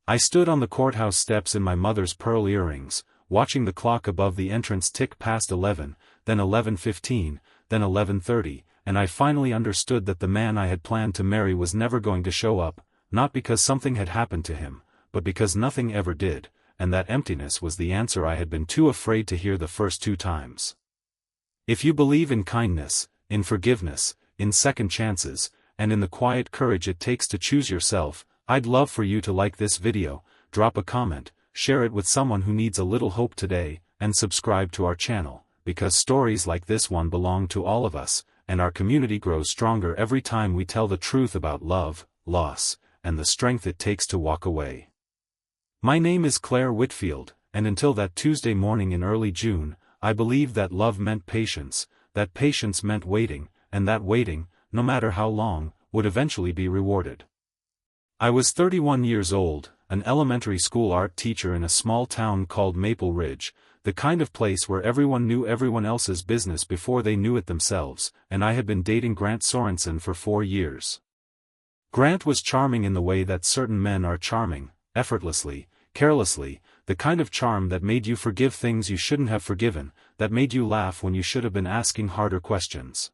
I stood on the courthouse steps in my mother's pearl earrings, watching the clock above the entrance tick past 11, then 11:15, then 11:30, and I finally understood that the man I had planned to marry was never going to show up, not because something had happened to him, but because nothing ever did, and that emptiness was the answer I had been too afraid to hear the first 2 times. If you believe in kindness, in forgiveness, in second chances, and in the quiet courage it takes to choose yourself, I'd love for you to like this video, drop a comment, share it with someone who needs a little hope today, and subscribe to our channel, because stories like this one belong to all of us, and our community grows stronger every time we tell the truth about love, loss, and the strength it takes to walk away. My name is Claire Whitfield, and until that Tuesday morning in early June, I believed that love meant patience, that patience meant waiting, and that waiting, no matter how long, would eventually be rewarded. I was 31 years old, an elementary school art teacher in a small town called Maple Ridge, the kind of place where everyone knew everyone else's business before they knew it themselves, and I had been dating Grant Sorensen for 4 years. Grant was charming in the way that certain men are charming, effortlessly, carelessly, the kind of charm that made you forgive things you shouldn't have forgiven, that made you laugh when you should have been asking harder questions.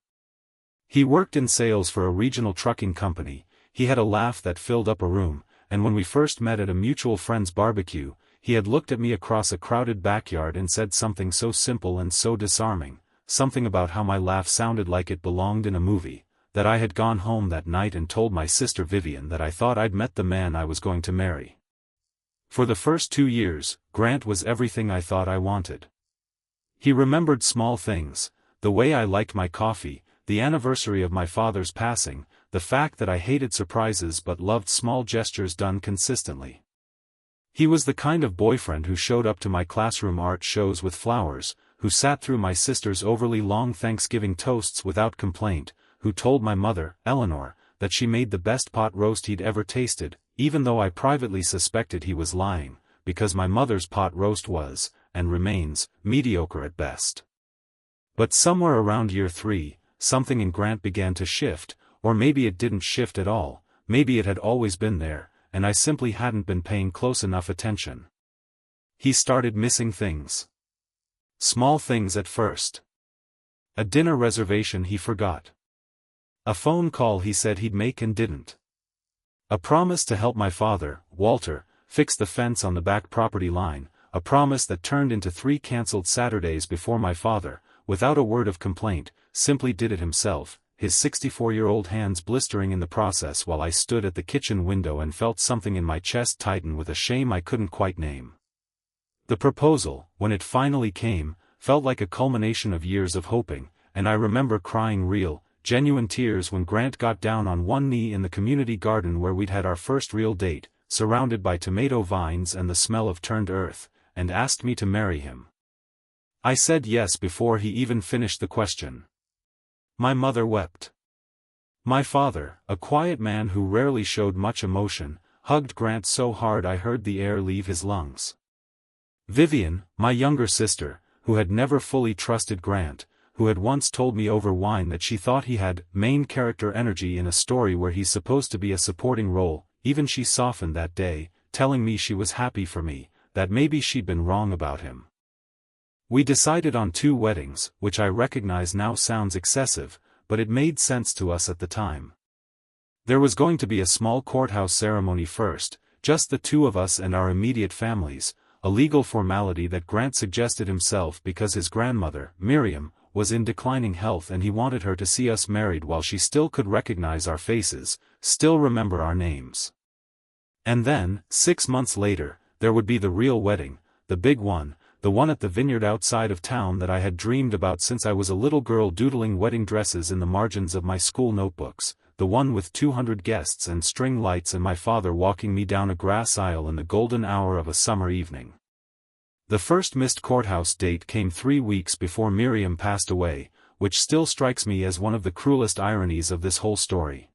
He worked in sales for a regional trucking company. He had a laugh that filled up a room, and when we first met at a mutual friend's barbecue, he had looked at me across a crowded backyard and said something so simple and so disarming, something about how my laugh sounded like it belonged in a movie, that I had gone home that night and told my sister Vivian that I thought I'd met the man I was going to marry. For the first 2 years, Grant was everything I thought I wanted. He remembered small things, the way I liked my coffee, the anniversary of my father's passing, the fact that I hated surprises but loved small gestures done consistently. He was the kind of boyfriend who showed up to my classroom art shows with flowers, who sat through my sister's overly long Thanksgiving toasts without complaint, who told my mother, Eleanor, that she made the best pot roast he'd ever tasted, even though I privately suspected he was lying, because my mother's pot roast was, and remains, mediocre at best. But somewhere around year 3, something in Grant began to shift, or maybe it didn't shift at all, maybe it had always been there, and I simply hadn't been paying close enough attention. He started missing things. Small things at first. A dinner reservation he forgot. A phone call he said he'd make and didn't. A promise to help my father, Walter, fix the fence on the back property line, a promise that turned into 3 cancelled Saturdays before my father, without a word of complaint, simply did it himself, his 64-year-old hands blistering in the process while I stood at the kitchen window and felt something in my chest tighten with a shame I couldn't quite name. The proposal, when it finally came, felt like a culmination of years of hoping, and I remember crying real, genuine tears when Grant got down on one knee in the community garden where we'd had our first real date, surrounded by tomato vines and the smell of turned earth, and asked me to marry him. I said yes before he even finished the question. My mother wept. My father, a quiet man who rarely showed much emotion, hugged Grant so hard I heard the air leave his lungs. Vivian, my younger sister, who had never fully trusted Grant, who had once told me over wine that she thought he had main character energy in a story where he's supposed to be a supporting role, even she softened that day, telling me she was happy for me, that maybe she'd been wrong about him. We decided on 2 weddings, which I recognize now sounds excessive, but it made sense to us at the time. There was going to be a small courthouse ceremony first, just the 2 of us and our immediate families, a legal formality that Grant suggested himself because his grandmother, Miriam, was in declining health and he wanted her to see us married while she still could recognize our faces, still remember our names. And then, 6 months later, there would be the real wedding, the big one, the one at the vineyard outside of town that I had dreamed about since I was a little girl doodling wedding dresses in the margins of my school notebooks, the one with 200 guests and string lights and my father walking me down a grass aisle in the golden hour of a summer evening. The first missed courthouse date came 3 weeks before Miriam passed away, which still strikes me as one of the cruelest ironies of this whole story.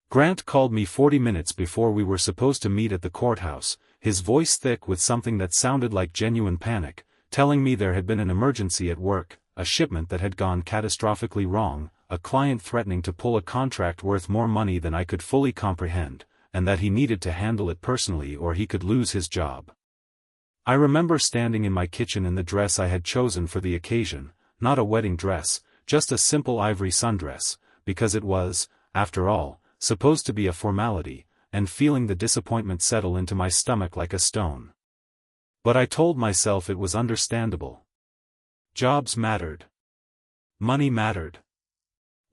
Grant called me 40 minutes before we were supposed to meet at the courthouse, his voice thick with something that sounded like genuine panic, telling me there had been an emergency at work, a shipment that had gone catastrophically wrong, a client threatening to pull a contract worth more money than I could fully comprehend, and that he needed to handle it personally or he could lose his job. I remember standing in my kitchen in the dress I had chosen for the occasion, not a wedding dress, just a simple ivory sundress, because it was, after all, supposed to be a formality, and feeling the disappointment settle into my stomach like a stone. But I told myself it was understandable. Jobs mattered. Money mattered.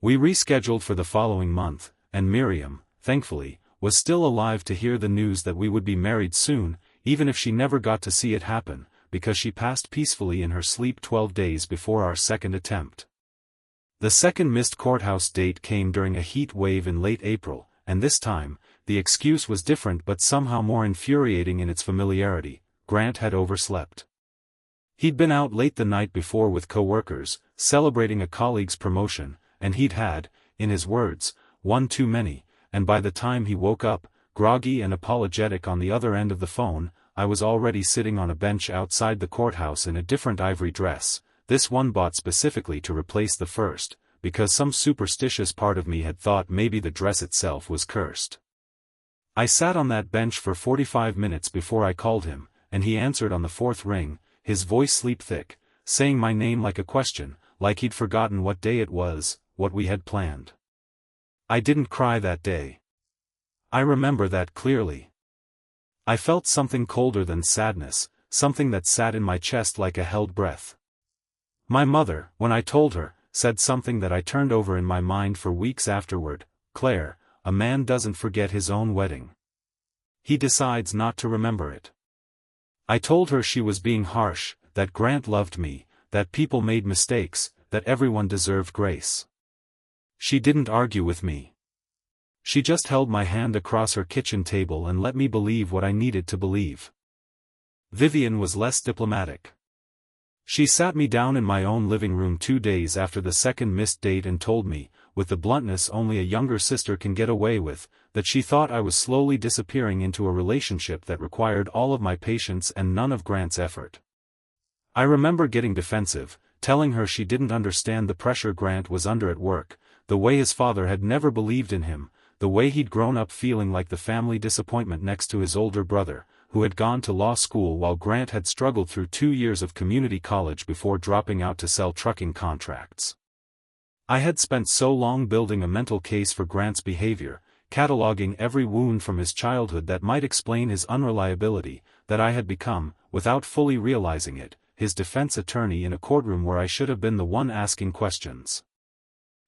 We rescheduled for the following month, and Miriam, thankfully, was still alive to hear the news that we would be married soon, even if she never got to see it happen, because she passed peacefully in her sleep 12 days before our second attempt. The second missed courthouse date came during a heat wave in late April, and this time, the excuse was different but somehow more infuriating in its familiarity: Grant had overslept. He'd been out late the night before with co-workers, celebrating a colleague's promotion, and he'd had, in his words, one too many, and by the time he woke up, groggy and apologetic on the other end of the phone, I was already sitting on a bench outside the courthouse in a different ivory dress, this one bought specifically to replace the first, because some superstitious part of me had thought maybe the dress itself was cursed. I sat on that bench for 45 minutes before I called him, and he answered on the fourth ring, his voice sleep-thick, saying my name like a question, like he'd forgotten what day it was, what we had planned. I didn't cry that day. I remember that clearly. I felt something colder than sadness, something that sat in my chest like a held breath. My mother, when I told her, said something that I turned over in my mind for weeks afterward: "Claire, a man doesn't forget his own wedding. He decides not to remember it." I told her she was being harsh, that Grant loved me, that people made mistakes, that everyone deserved grace. She didn't argue with me. She just held my hand across her kitchen table and let me believe what I needed to believe. Vivian was less diplomatic. She sat me down in my own living room 2 days after the second missed date and told me, with the bluntness only a younger sister can get away with, that she thought I was slowly disappearing into a relationship that required all of my patience and none of Grant's effort. I remember getting defensive, telling her she didn't understand the pressure Grant was under at work, the way his father had never believed in him, the way he'd grown up feeling like the family disappointment next to his older brother, who had gone to law school while Grant had struggled through 2 years of community college before dropping out to sell trucking contracts. I had spent so long building a mental case for Grant's behavior, cataloging every wound from his childhood that might explain his unreliability, that I had become, without fully realizing it, his defense attorney in a courtroom where I should have been the one asking questions.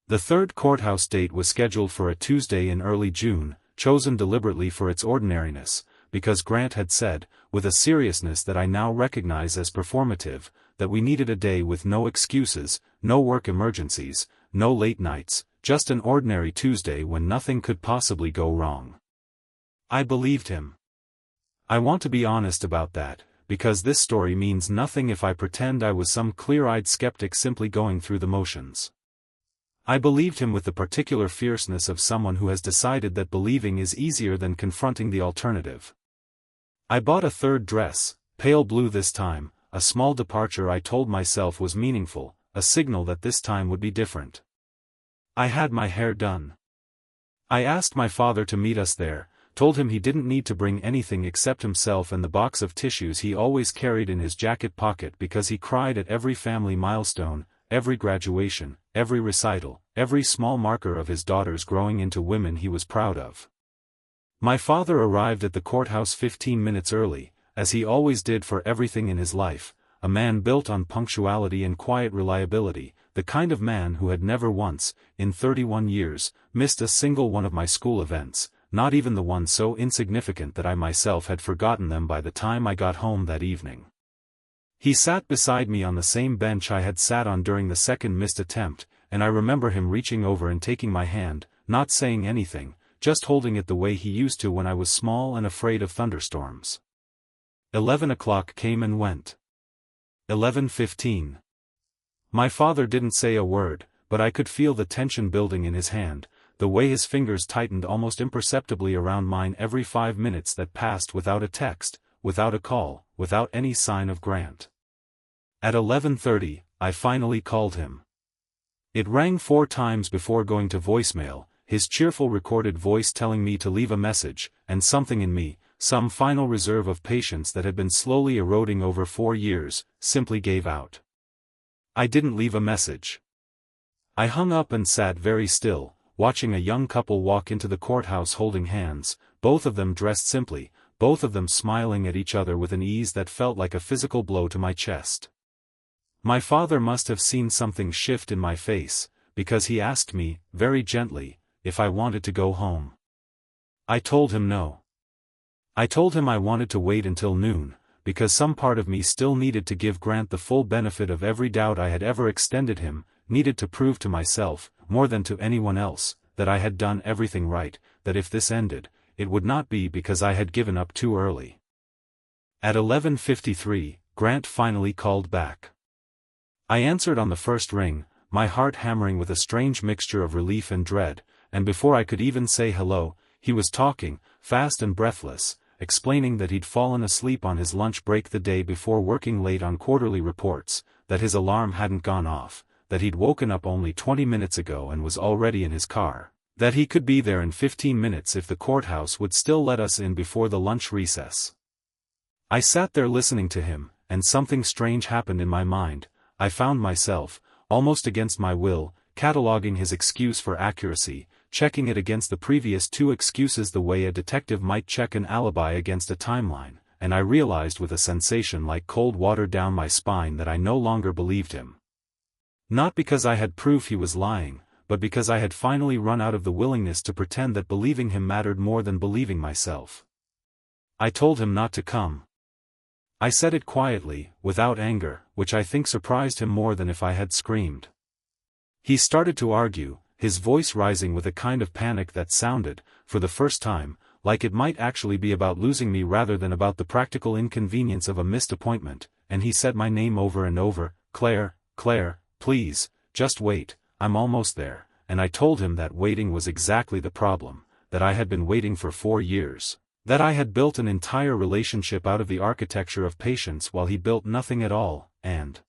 The third courthouse date was scheduled for a Tuesday in early June, chosen deliberately for its ordinariness, because Grant had said, with a seriousness that I now recognize as performative, that we needed a day with no excuses, no work emergencies, no late nights, just an ordinary Tuesday when nothing could possibly go wrong. I believed him. I want to be honest about that, because this story means nothing if I pretend I was some clear-eyed skeptic simply going through the motions. I believed him with the particular fierceness of someone who has decided that believing is easier than confronting the alternative. I bought a third dress, pale blue this time, a small departure I told myself was meaningful, a signal that this time would be different. I had my hair done. I asked my father to meet us there, told him he didn't need to bring anything except himself and the box of tissues he always carried in his jacket pocket because he cried at every family milestone, every graduation, every recital, every small marker of his daughters growing into women he was proud of. My father arrived at the courthouse 15 minutes early, as he always did for everything in his life, a man built on punctuality and quiet reliability, the kind of man who had never once, in 31 years, missed a single one of my school events, not even the one so insignificant that I myself had forgotten them by the time I got home that evening. He sat beside me on the same bench I had sat on during the second missed attempt, and I remember him reaching over and taking my hand, not saying anything, just holding it the way he used to when I was small and afraid of thunderstorms. 11 o'clock came and went. 11:15. My father didn't say a word, but I could feel the tension building in his hand, the way his fingers tightened almost imperceptibly around mine every 5 minutes that passed without a text, without a call, without any sign of Grant. At 11:30, I finally called him. It rang 4 times before going to voicemail, his cheerful recorded voice telling me to leave a message, and something in me, some final reserve of patience that had been slowly eroding over 4 years, simply gave out. I didn't leave a message. I hung up and sat very still, watching a young couple walk into the courthouse holding hands, both of them dressed simply, both of them smiling at each other with an ease that felt like a physical blow to my chest. My father must have seen something shift in my face, because he asked me, very gently, if I wanted to go home. I told him no. I told him I wanted to wait until noon, because some part of me still needed to give Grant the full benefit of every doubt I had ever extended him, needed to prove to myself, more than to anyone else, that I had done everything right, that if this ended, it would not be because I had given up too early. At 11:53, Grant finally called back. I answered on the first ring, my heart hammering with a strange mixture of relief and dread, and before I could even say hello, he was talking, fast and breathless, explaining that he'd fallen asleep on his lunch break the day before working late on quarterly reports, that his alarm hadn't gone off, that he'd woken up only 20 minutes ago and was already in his car, that he could be there in 15 minutes if the courthouse would still let us in before the lunch recess. I sat there listening to him, and something strange happened in my mind. I found myself, almost against my will, cataloging his excuse for accuracy, checking it against the previous 2 excuses the way a detective might check an alibi against a timeline, and I realized with a sensation like cold water down my spine that I no longer believed him. Not because I had proof he was lying, but because I had finally run out of the willingness to pretend that believing him mattered more than believing myself. I told him not to come. I said it quietly, without anger, which I think surprised him more than if I had screamed. He started to argue, his voice rising with a kind of panic that sounded, for the first time, like it might actually be about losing me rather than about the practical inconvenience of a missed appointment, and he said my name over and over, Claire, Claire, please, just wait, I'm almost there, and I told him that waiting was exactly the problem, that I had been waiting for 4 years. That I had built an entire relationship out of the architecture of patience while he built nothing at all, and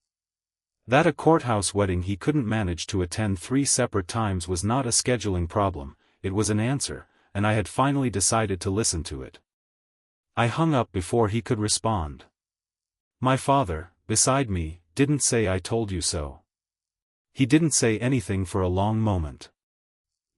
that a courthouse wedding he couldn't manage to attend 3 separate times was not a scheduling problem, it was an answer, and I had finally decided to listen to it. I hung up before he could respond. My father, beside me, didn't say I told you so. He didn't say anything for a long moment.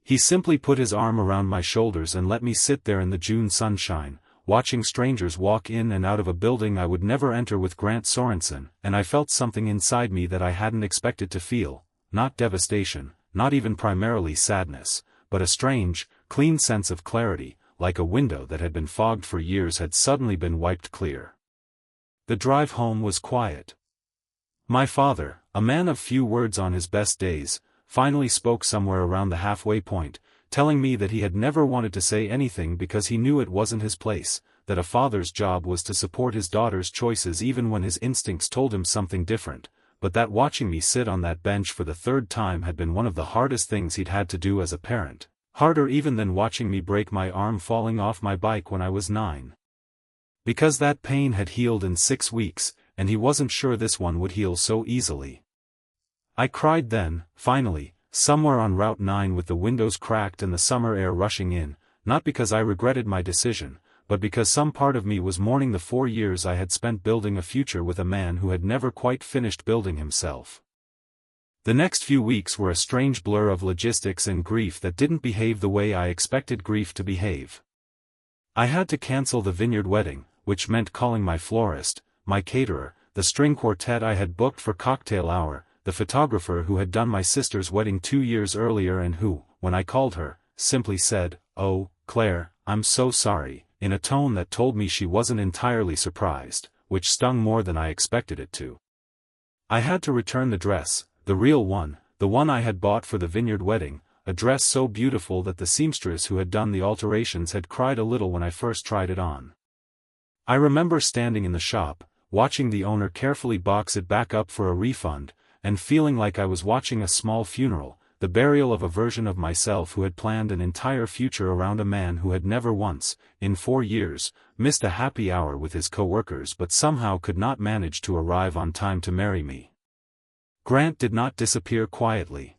He simply put his arm around my shoulders and let me sit there in the June sunshine, watching strangers walk in and out of a building I would never enter with Grant Sorensen, and I felt something inside me that I hadn't expected to feel, not devastation, not even primarily sadness, but a strange, clean sense of clarity, like a window that had been fogged for years had suddenly been wiped clear. The drive home was quiet. My father, a man of few words on his best days, finally spoke somewhere around the halfway point, telling me that he had never wanted to say anything because he knew it wasn't his place, that a father's job was to support his daughter's choices even when his instincts told him something different, but that watching me sit on that bench for the 3rd time had been one of the hardest things he'd had to do as a parent, harder even than watching me break my arm falling off my bike when I was 9. Because that pain had healed in 6 weeks, and he wasn't sure this one would heal so easily. I cried then, finally, somewhere on Route 9 with the windows cracked and the summer air rushing in, not because I regretted my decision, but because some part of me was mourning the 4 years I had spent building a future with a man who had never quite finished building himself. The next few weeks were a strange blur of logistics and grief that didn't behave the way I expected grief to behave. I had to cancel the vineyard wedding, which meant calling my florist, my caterer, the string quartet I had booked for cocktail hour, the photographer who had done my sister's wedding 2 years earlier and who, when I called her, simply said, "Oh, Claire, I'm so sorry," in a tone that told me she wasn't entirely surprised, which stung more than I expected it to. I had to return the dress, the real one, the one I had bought for the vineyard wedding, a dress so beautiful that the seamstress who had done the alterations had cried a little when I first tried it on. I remember standing in the shop, watching the owner carefully box it back up for a refund, and feeling like I was watching a small funeral, the burial of a version of myself who had planned an entire future around a man who had never once, in 4 years, missed a happy hour with his co-workers but somehow could not manage to arrive on time to marry me. Grant did not disappear quietly.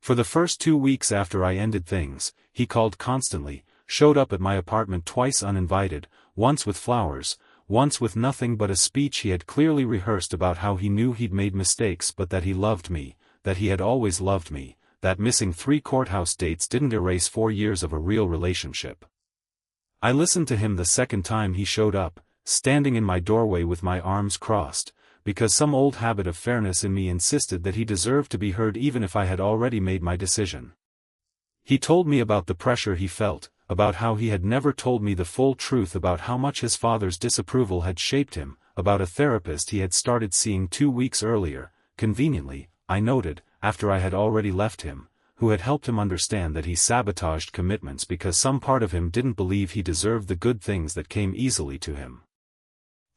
For the first 2 weeks after I ended things, he called constantly, showed up at my apartment twice uninvited, once with flowers, once with nothing but a speech he had clearly rehearsed about how he knew he'd made mistakes but that he loved me, that he had always loved me, that missing 3 courthouse dates didn't erase 4 years of a real relationship. I listened to him the second time he showed up, standing in my doorway with my arms crossed, because some old habit of fairness in me insisted that he deserved to be heard even if I had already made my decision. He told me about the pressure he felt, about how he had never told me the full truth about how much his father's disapproval had shaped him, about a therapist he had started seeing 2 weeks earlier, conveniently, I noted, after I had already left him, who had helped him understand that he sabotaged commitments because some part of him didn't believe he deserved the good things that came easily to him.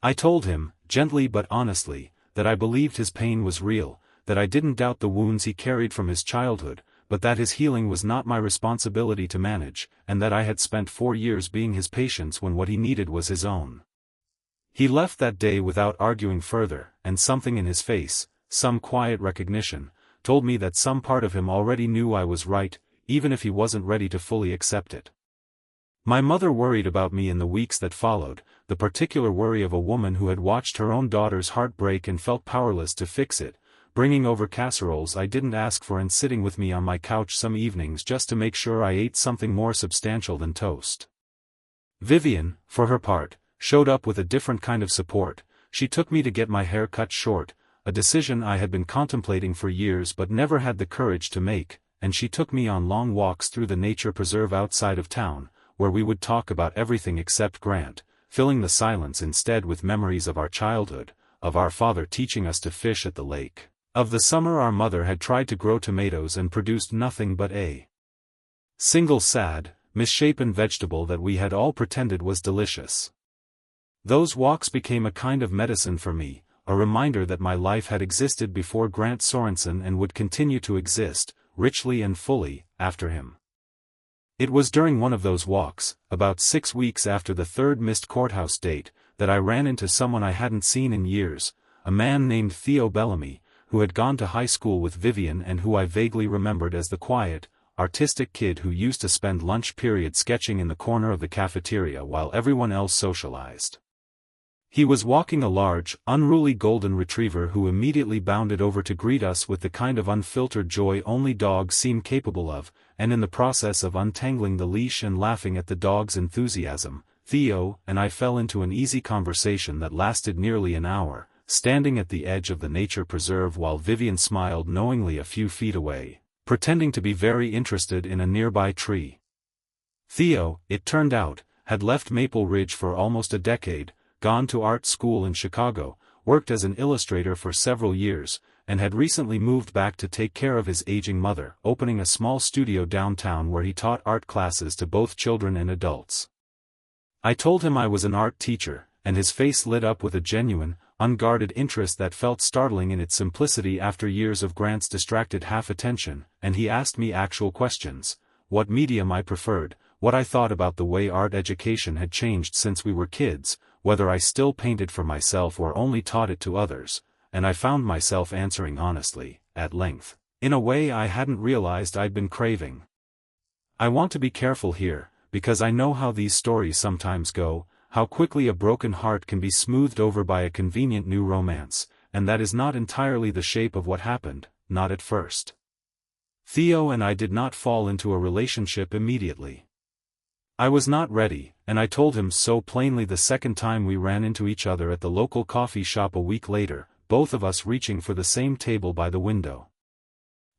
I told him, gently but honestly, that I believed his pain was real, that I didn't doubt the wounds he carried from his childhood, but that his healing was not my responsibility to manage, and that I had spent 4 years being his patience when what he needed was his own. He left that day without arguing further, and something in his face, some quiet recognition, told me that some part of him already knew I was right, even if he wasn't ready to fully accept it. My mother worried about me in the weeks that followed, the particular worry of a woman who had watched her own daughter's heart break and felt powerless to fix it, bringing over casseroles I didn't ask for and sitting with me on my couch some evenings just to make sure I ate something more substantial than toast. Vivian, for her part, showed up with a different kind of support. She took me to get my hair cut short, a decision I had been contemplating for years but never had the courage to make, and she took me on long walks through the nature preserve outside of town, where we would talk about everything except Grant, filling the silence instead with memories of our childhood, of our father teaching us to fish at the lake, of the summer our mother had tried to grow tomatoes and produced nothing but a single sad, misshapen vegetable that we had all pretended was delicious. Those walks became a kind of medicine for me, a reminder that my life had existed before Grant Sorensen and would continue to exist, richly and fully, after him. It was during one of those walks, about 6 weeks after the third missed courthouse date, that I ran into someone I hadn't seen in years, a man named Theo Bellamy, who had gone to high school with Vivian and who I vaguely remembered as the quiet, artistic kid who used to spend lunch period sketching in the corner of the cafeteria while everyone else socialized. He was walking a large, unruly golden retriever who immediately bounded over to greet us with the kind of unfiltered joy only dogs seem capable of, and in the process of untangling the leash and laughing at the dog's enthusiasm, Theo and I fell into an easy conversation that lasted nearly an hour, standing at the edge of the nature preserve while Vivian smiled knowingly a few feet away, pretending to be very interested in a nearby tree. Theo, it turned out, had left Maple Ridge for almost a decade, gone to art school in Chicago, worked as an illustrator for several years, and had recently moved back to take care of his aging mother, opening a small studio downtown where he taught art classes to both children and adults. I told him I was an art teacher, and his face lit up with a genuine, unguarded interest that felt startling in its simplicity after years of Grant's distracted half-attention, and he asked me actual questions, what medium I preferred, what I thought about the way art education had changed since we were kids, whether I still painted for myself or only taught it to others, and I found myself answering honestly, at length, in a way I hadn't realized I'd been craving. I want to be careful here, because I know how these stories sometimes go, how quickly a broken heart can be smoothed over by a convenient new romance, and that is not entirely the shape of what happened, not at first. Theo and I did not fall into a relationship immediately. I was not ready, and I told him so plainly the second time we ran into each other at the local coffee shop a week later, both of us reaching for the same table by the window.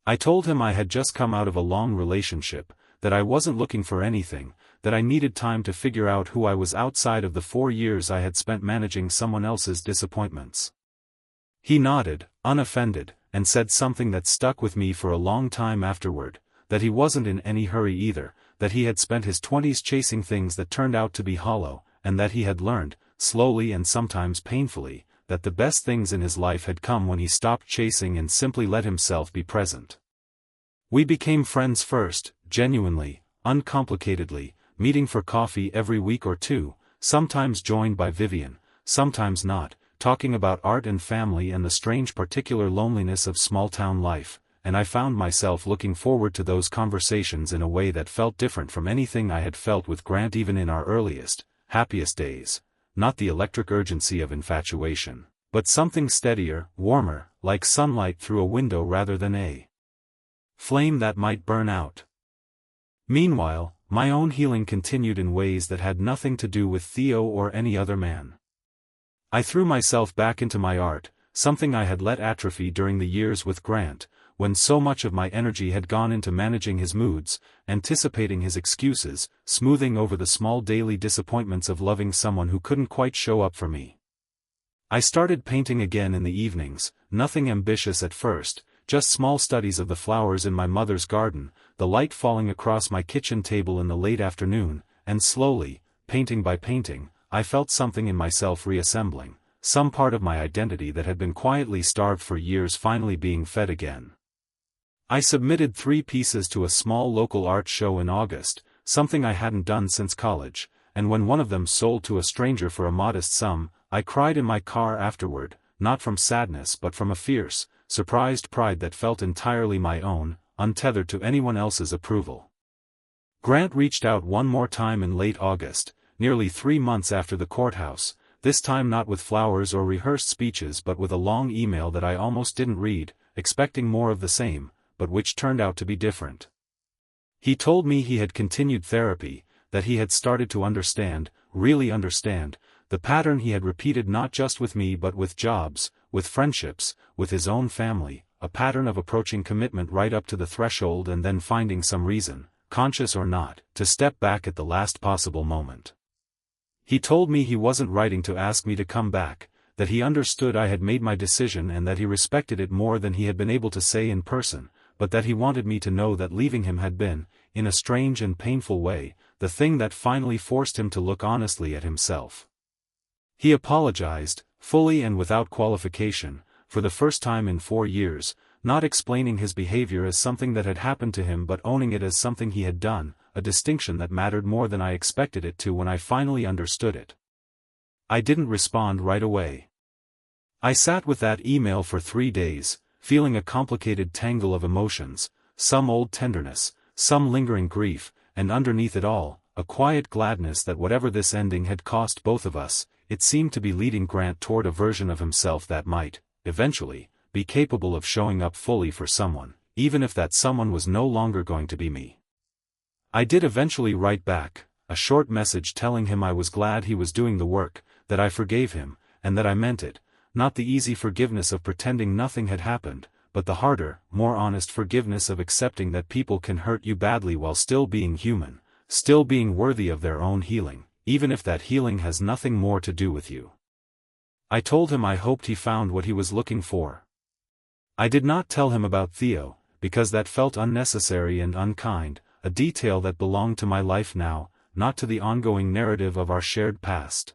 I told him I had just come out of a long relationship, that I wasn't looking for anything, that I needed time to figure out who I was outside of the 4 years I had spent managing someone else's disappointments. He nodded, unoffended, and said something that stuck with me for a long time afterward, that he wasn't in any hurry either, that he had spent his 20s chasing things that turned out to be hollow, and that he had learned, slowly and sometimes painfully, that the best things in his life had come when he stopped chasing and simply let himself be present. We became friends first, genuinely, uncomplicatedly, meeting for coffee every week or two, sometimes joined by Vivian, sometimes not, talking about art and family and the strange particular loneliness of small-town life, and I found myself looking forward to those conversations in a way that felt different from anything I had felt with Grant even in our earliest, happiest days. Not the electric urgency of infatuation, but something steadier, warmer, like sunlight through a window rather than a flame that might burn out. Meanwhile, my own healing continued in ways that had nothing to do with Theo or any other man. I threw myself back into my art, something I had let atrophy during the years with Grant, when so much of my energy had gone into managing his moods, anticipating his excuses, smoothing over the small daily disappointments of loving someone who couldn't quite show up for me. I started painting again in the evenings, nothing ambitious at first, just small studies of the flowers in my mother's garden, the light falling across my kitchen table in the late afternoon, and slowly, painting by painting, I felt something in myself reassembling, some part of my identity that had been quietly starved for years finally being fed again. I submitted 3 pieces to a small local art show in August, something I hadn't done since college, and when one of them sold to a stranger for a modest sum, I cried in my car afterward, not from sadness but from a fierce, surprised pride that felt entirely my own, untethered to anyone else's approval. Grant reached out one more time in late August, nearly 3 months after the courthouse, this time not with flowers or rehearsed speeches but with a long email that I almost didn't read, expecting more of the same, but which turned out to be different. He told me he had continued therapy, that he had started to understand, really understand, the pattern he had repeated not just with me but with jobs, with friendships, with his own family, a pattern of approaching commitment right up to the threshold and then finding some reason, conscious or not, to step back at the last possible moment. He told me he wasn't writing to ask me to come back, that he understood I had made my decision and that he respected it more than he had been able to say in person, but that he wanted me to know that leaving him had been, in a strange and painful way, the thing that finally forced him to look honestly at himself. He apologized, fully and without qualification, for the first time in 4 years, not explaining his behavior as something that had happened to him but owning it as something he had done, a distinction that mattered more than I expected it to when I finally understood it. I didn't respond right away. I sat with that email for 3 days, feeling a complicated tangle of emotions, some old tenderness, some lingering grief, and underneath it all, a quiet gladness that whatever this ending had cost both of us, it seemed to be leading Grant toward a version of himself that might, eventually, be capable of showing up fully for someone, even if that someone was no longer going to be me. I did eventually write back, a short message telling him I was glad he was doing the work, that I forgave him, and that I meant it, not the easy forgiveness of pretending nothing had happened, but the harder, more honest forgiveness of accepting that people can hurt you badly while still being human, still being worthy of their own healing, even if that healing has nothing more to do with you. I told him I hoped he found what he was looking for. I did not tell him about Theo, because that felt unnecessary and unkind, a detail that belonged to my life now, not to the ongoing narrative of our shared past.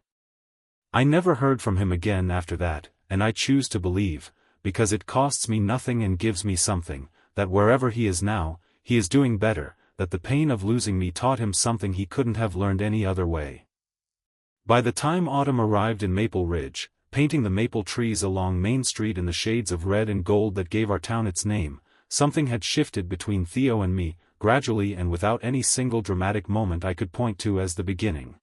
I never heard from him again after that, and I choose to believe, because it costs me nothing and gives me something, that wherever he is now, he is doing better, that the pain of losing me taught him something he couldn't have learned any other way. By the time autumn arrived in Maple Ridge, painting the maple trees along Main Street in the shades of red and gold that gave our town its name, something had shifted between Theo and me, gradually and without any single dramatic moment I could point to as the beginning.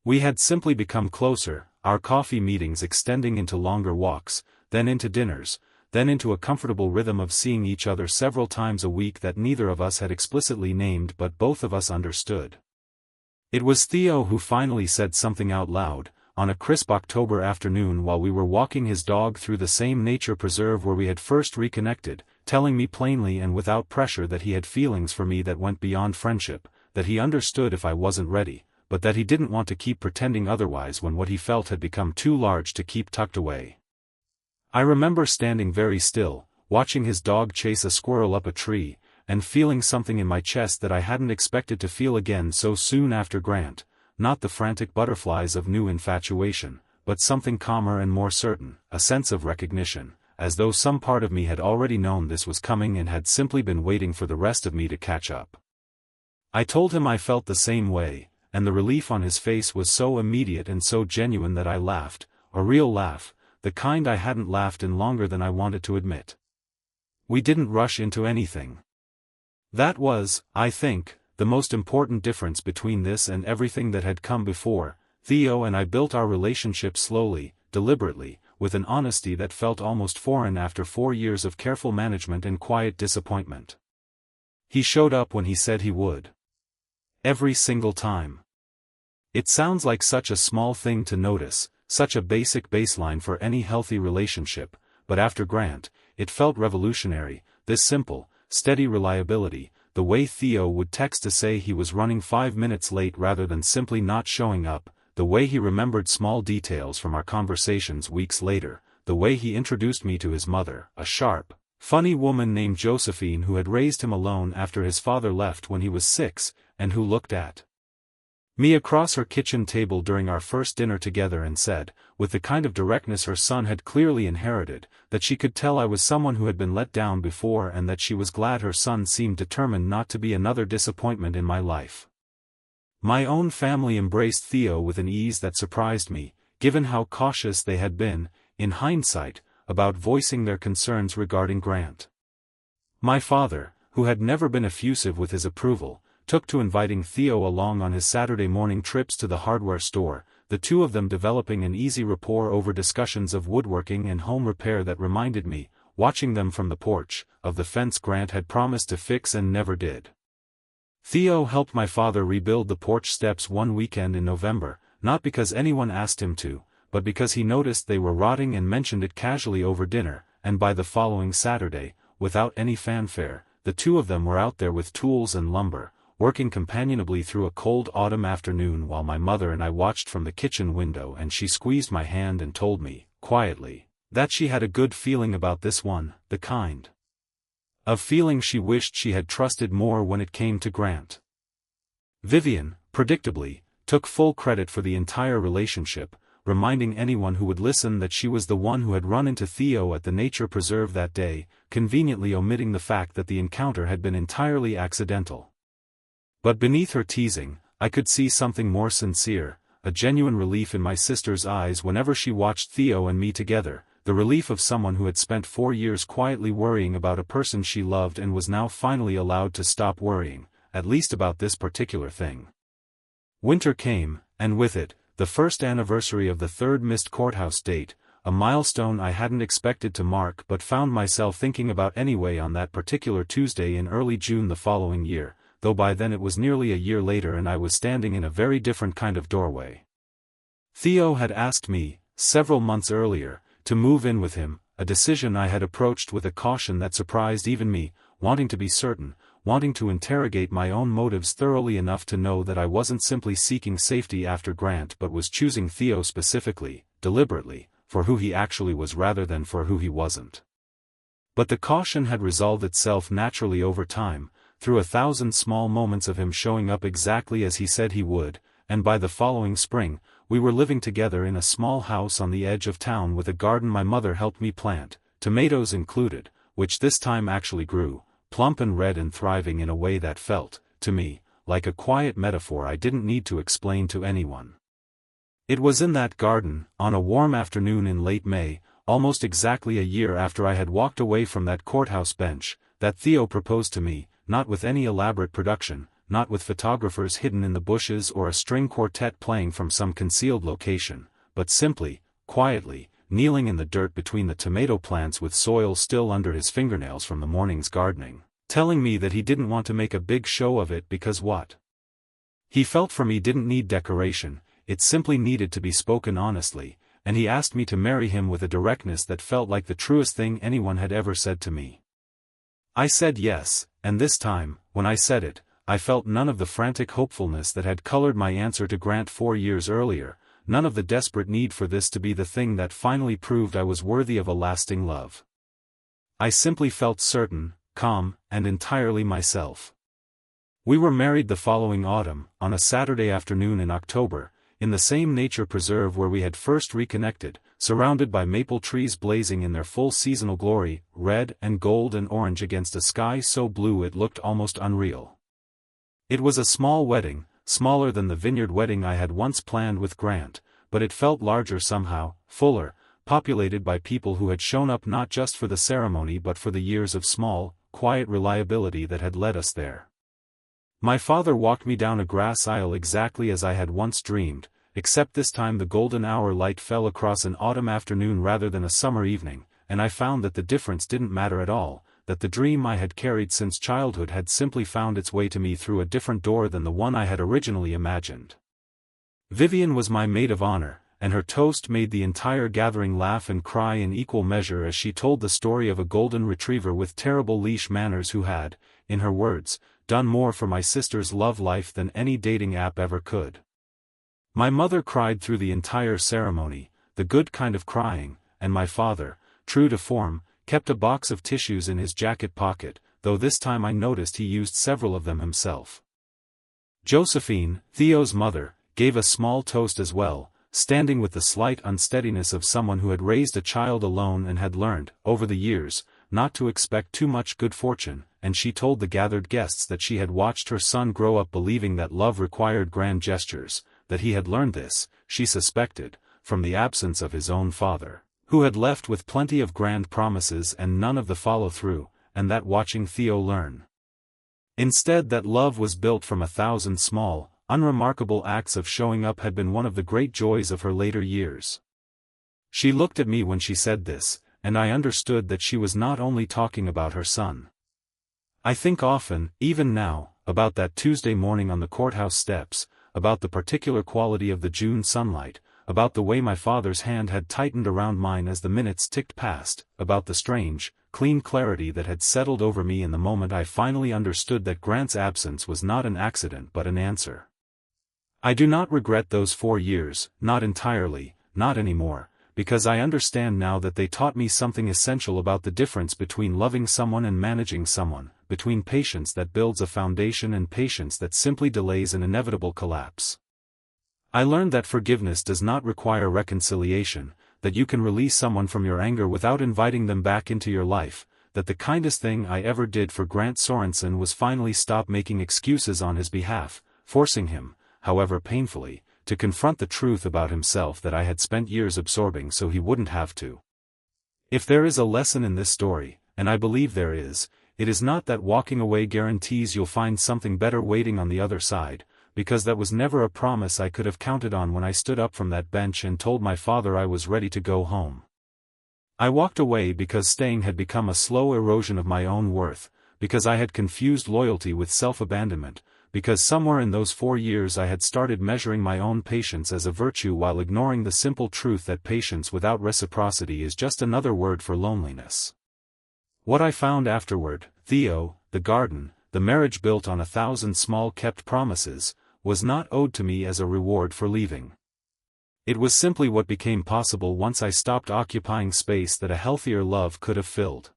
We had simply become closer, our coffee meetings extending into longer walks, then into dinners, then into a comfortable rhythm of seeing each other several times a week that neither of us had explicitly named but both of us understood. It was Theo who finally said something out loud, on a crisp October afternoon while we were walking his dog through the same nature preserve where we had first reconnected, telling me plainly and without pressure that he had feelings for me that went beyond friendship, that he understood if I wasn't ready, but that he didn't want to keep pretending otherwise when what he felt had become too large to keep tucked away. I remember standing very still, watching his dog chase a squirrel up a tree, and feeling something in my chest that I hadn't expected to feel again so soon after Grant, not the frantic butterflies of new infatuation, but something calmer and more certain, a sense of recognition, as though some part of me had already known this was coming and had simply been waiting for the rest of me to catch up. I told him I felt the same way, and the relief on his face was so immediate and so genuine that I laughed, a real laugh, the kind I hadn't laughed in longer than I wanted to admit. We didn't rush into anything. That was, I think, the most important difference between this and everything that had come before. Theo and I built our relationship slowly, deliberately, with an honesty that felt almost foreign after 4 years of careful management and quiet disappointment. He showed up when he said he would. Every single time. It sounds like such a small thing to notice, such a basic baseline for any healthy relationship, but after Grant, it felt revolutionary. This simple, steady reliability, the way Theo would text to say he was running 5 minutes late rather than simply not showing up, the way he remembered small details from our conversations weeks later, the way he introduced me to his mother, a sharp, funny woman named Josephine who had raised him alone after his father left when he was 6, and who looked at me across her kitchen table during our first dinner together and said, with the kind of directness her son had clearly inherited, that she could tell I was someone who had been let down before and that she was glad her son seemed determined not to be another disappointment in my life. My own family embraced Theo with an ease that surprised me, given how cautious they had been, in hindsight, about voicing their concerns regarding Grant. My father, who had never been effusive with his approval, took to inviting Theo along on his Saturday morning trips to the hardware store, the two of them developing an easy rapport over discussions of woodworking and home repair that reminded me, watching them from the porch, of the fence Grant had promised to fix and never did. Theo helped my father rebuild the porch steps one weekend in November, not because anyone asked him to, but because he noticed they were rotting and mentioned it casually over dinner, and by the following Saturday, without any fanfare, the two of them were out there with tools and lumber, working companionably through a cold autumn afternoon while my mother and I watched from the kitchen window, and she squeezed my hand and told me, quietly, that she had a good feeling about this one, the kind of feeling she wished she had trusted more when it came to Grant. Vivian, predictably, took full credit for the entire relationship, reminding anyone who would listen that she was the one who had run into Theo at the nature preserve that day, conveniently omitting the fact that the encounter had been entirely accidental. But beneath her teasing, I could see something more sincere, a genuine relief in my sister's eyes whenever she watched Theo and me together, the relief of someone who had spent 4 years quietly worrying about a person she loved and was now finally allowed to stop worrying, at least about this particular thing. Winter came, and with it, the first anniversary of the third missed courthouse date, a milestone I hadn't expected to mark but found myself thinking about anyway on that particular Tuesday in early June the following year, though by then it was nearly a year later and I was standing in a very different kind of doorway. Theo had asked me, several months earlier, to move in with him, a decision I had approached with a caution that surprised even me, wanting to be certain, wanting to interrogate my own motives thoroughly enough to know that I wasn't simply seeking safety after Grant but was choosing Theo specifically, deliberately, for who he actually was rather than for who he wasn't. But the caution had resolved itself naturally over time, through 1,000 small moments of him showing up exactly as he said he would, and by the following spring, we were living together in a small house on the edge of town with a garden my mother helped me plant, tomatoes included, which this time actually grew, plump and red and thriving in a way that felt, to me, like a quiet metaphor I didn't need to explain to anyone. It was in that garden, on a warm afternoon in late May, almost exactly a year after I had walked away from that courthouse bench, that Theo proposed to me, not with any elaborate production, not with photographers hidden in the bushes or a string quartet playing from some concealed location, but simply, quietly, kneeling in the dirt between the tomato plants with soil still under his fingernails from the morning's gardening, telling me that he didn't want to make a big show of it because what he felt for me didn't need decoration, it simply needed to be spoken honestly, and he asked me to marry him with a directness that felt like the truest thing anyone had ever said to me. I said yes, and this time, when I said it, I felt none of the frantic hopefulness that had colored my answer to Grant 4 years earlier, none of the desperate need for this to be the thing that finally proved I was worthy of a lasting love. I simply felt certain, calm, and entirely myself. We were married the following autumn, on a Saturday afternoon in October, in the same nature preserve where we had first reconnected, surrounded by maple trees blazing in their full seasonal glory, red and gold and orange against a sky so blue it looked almost unreal. It was a small wedding, smaller than the vineyard wedding I had once planned with Grant, but it felt larger somehow, fuller, populated by people who had shown up not just for the ceremony but for the years of small, quiet reliability that had led us there. My father walked me down a grass aisle exactly as I had once dreamed, except this time the golden hour light fell across an autumn afternoon rather than a summer evening, and I found that the difference didn't matter at all, that the dream I had carried since childhood had simply found its way to me through a different door than the one I had originally imagined. Vivian was my maid of honor, and her toast made the entire gathering laugh and cry in equal measure as she told the story of a golden retriever with terrible leash manners who had, in her words, done more for my sister's love life than any dating app ever could. My mother cried through the entire ceremony, the good kind of crying, and my father, true to form, kept a box of tissues in his jacket pocket, though this time I noticed he used several of them himself. Josephine, Theo's mother, gave a small toast as well, standing with the slight unsteadiness of someone who had raised a child alone and had learned, over the years, not to expect too much good fortune, and she told the gathered guests that she had watched her son grow up believing that love required grand gestures, that he had learned this, she suspected, from the absence of his own father, who had left with plenty of grand promises and none of the follow-through, and that watching Theo learn. Instead, that love was built from 1,000 small, unremarkable acts of showing up had been one of the great joys of her later years. She looked at me when she said this, and I understood that she was not only talking about her son. I think often, even now, about that Tuesday morning on the courthouse steps, about the particular quality of the June sunlight, about the way my father's hand had tightened around mine as the minutes ticked past, about the strange, clean clarity that had settled over me in the moment I finally understood that Grant's absence was not an accident but an answer. I do not regret those 4 years, not entirely, not anymore, because I understand now that they taught me something essential about the difference between loving someone and managing someone, between patience that builds a foundation and patience that simply delays an inevitable collapse. I learned that forgiveness does not require reconciliation, that you can release someone from your anger without inviting them back into your life, that the kindest thing I ever did for Grant Sorensen was finally stop making excuses on his behalf, forcing him, however painfully, to confront the truth about himself that I had spent years absorbing so he wouldn't have to. If there is a lesson in this story, and I believe there is, it is not that walking away guarantees you'll find something better waiting on the other side, because that was never a promise I could have counted on when I stood up from that bench and told my father I was ready to go home. I walked away because staying had become a slow erosion of my own worth, because I had confused loyalty with self-abandonment, because somewhere in those 4 years I had started measuring my own patience as a virtue while ignoring the simple truth that patience without reciprocity is just another word for loneliness. What I found afterward, Theo, the garden, the marriage built on 1,000 small kept promises, was not owed to me as a reward for leaving. It was simply what became possible once I stopped occupying space that a healthier love could have filled.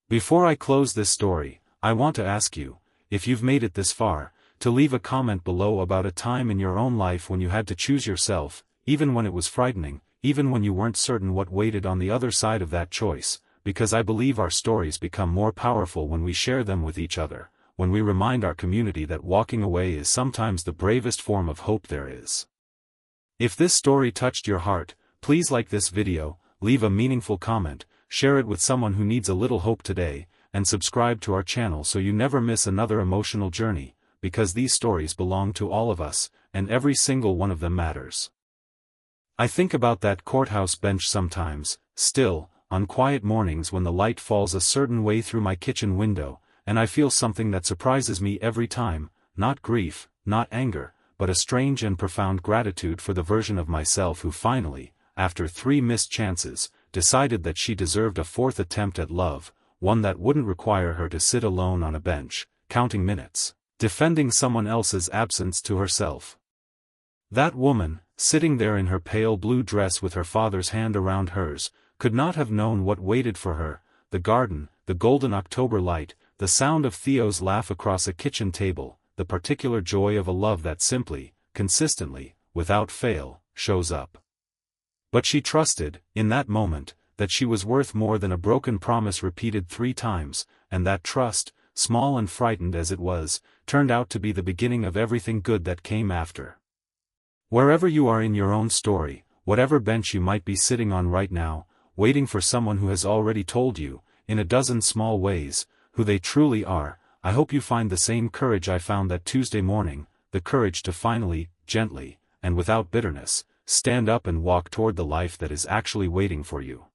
Before I close this story, I want to ask you, if you've made it this far, to leave a comment below about a time in your own life when you had to choose yourself, even when it was frightening, even when you weren't certain what waited on the other side of that choice, because I believe our stories become more powerful when we share them with each other, when we remind our community that walking away is sometimes the bravest form of hope there is. If this story touched your heart, please like this video, leave a meaningful comment, share it with someone who needs a little hope today, and subscribe to our channel so you never miss another emotional journey, because these stories belong to all of us, and every single one of them matters. I think about that courthouse bench sometimes, still, on quiet mornings when the light falls a certain way through my kitchen window, and I feel something that surprises me every time, not grief, not anger, but a strange and profound gratitude for the version of myself who finally, after 3 missed chances, decided that she deserved a 4th attempt at love, one that wouldn't require her to sit alone on a bench, counting minutes, defending someone else's absence to herself. That woman, sitting there in her pale blue dress with her father's hand around hers, could not have known what waited for her, the garden, the golden October light, the sound of Theo's laugh across a kitchen table, the particular joy of a love that simply, consistently, without fail, shows up. But she trusted, in that moment, that she was worth more than a broken promise repeated 3 times, and that trust, small and frightened as it was, turned out to be the beginning of everything good that came after. Wherever you are in your own story, whatever bench you might be sitting on right now, waiting for someone who has already told you, in a dozen small ways, who they truly are. I hope you find the same courage I found that Tuesday morning, the courage to finally, gently, and without bitterness, stand up and walk toward the life that is actually waiting for you.